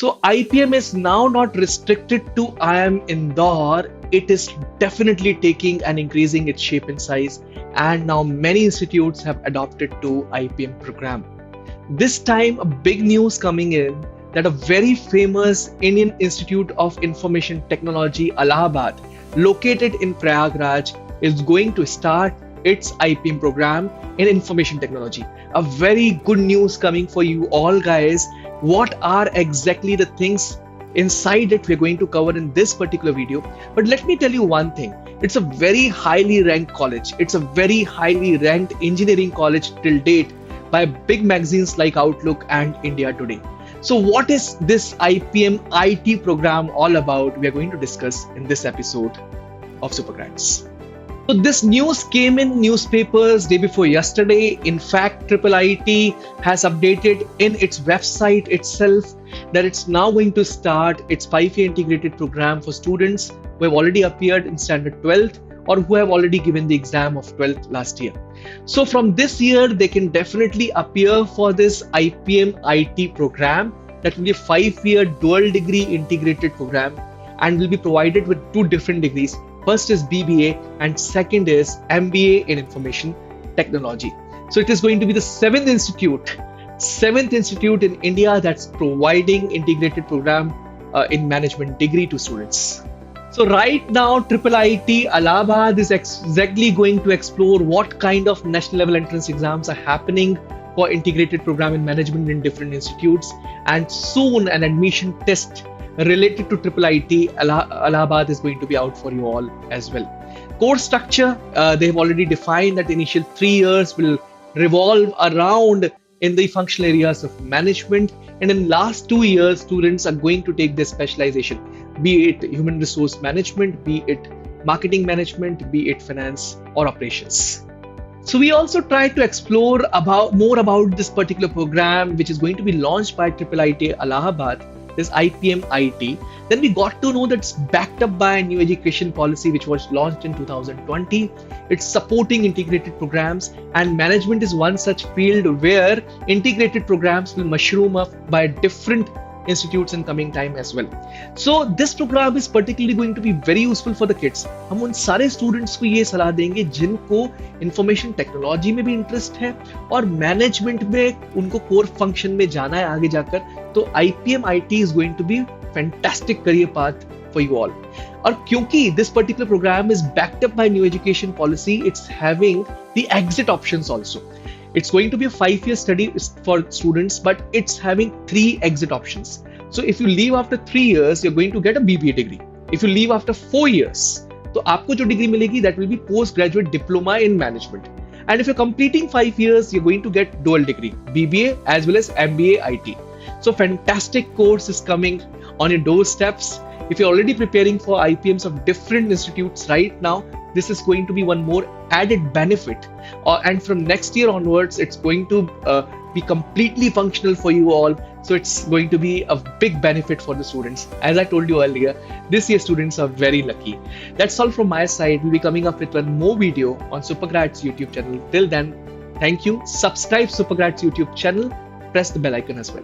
So IPM is now not restricted to IIM Indore. It is definitely taking and increasing its shape and size, and now many institutes have adopted to IPM program. This time, a big news coming in that a very famous Indian Institute of Information Technology, Allahabad, located in Prayagraj, is going to start its IPM program in information technology. A very good news coming for you all, guys. What are exactly the things inside it we're going to cover in this particular video? But let me tell you one thing. It's a very highly ranked college. It's a very highly ranked engineering college till date by big magazines like Outlook and India Today. So what is this IPM IT program all about? We are going to discuss in this episode of Supergrads. So this news came in newspapers day before yesterday. In fact, IIIT has updated in its website itself that it's now going to start its 5-year integrated program for students who have already appeared in standard 12th or who have already given the exam of 12th last year. So from this year, they can definitely appear for this IPM IT program. That will be a 5-year dual degree integrated program and will be provided with 2 different degrees. First is BBA and second is MBA in Information Technology. So it is going to be the 7th institute in India that's providing integrated program in management degree to students. So right now, IIIT Allahabad is exactly going to explore what kind of national level entrance exams are happening for integrated program in management in different institutes, and soon an admission test related to IIIT Allahabad is going to be out for you all as well. Course structure, they have already defined that the initial 3 years will revolve around in the functional areas of management, and in last 2 years, students are going to take their specialization, be it human resource management, be it marketing management, be it finance or operations. So we also try to explore more about this particular program, which is going to be launched by IIIT Allahabad, this IPM IT. Then we got to know that it's backed up by a new education policy which was launched in 2020. It's supporting integrated programs, and management is one such field where integrated programs will mushroom up by different institutes in coming time as well. So this program is particularly going to be very useful for the kids. हम उन सारे students को ये सलाह देंगे जिनको information technology में भी interest है और management में उनको core function में जाना है आगे जाकर, तो IPM IT is going to be fantastic career path for you all. और क्योंकि this particular program is backed up by new education policy, it's having the exit options also. It's going to be a 5-year study for students, but it's having 3 exit options. So if you leave after 3 years, you're going to get a BBA degree. If you leave after 4 years, तो आपको जो degree मिलेगी, that will be postgraduate diploma in management. And if you're completing 5 years, you're going to get dual degree, BBA as well as MBA IT. So fantastic course is coming on your doorsteps. If you're already preparing for IPMs of different institutes right now, this is going to be one more added benefit. And from next year onwards, it's going to be completely functional for you all. So it's going to be a big benefit for the students. As I told you earlier, this year students are very lucky. That's all from my side. We'll be coming up with one more video on Supergrads YouTube channel. Till then, thank you. Subscribe Supergrads YouTube channel. Press the bell icon as well.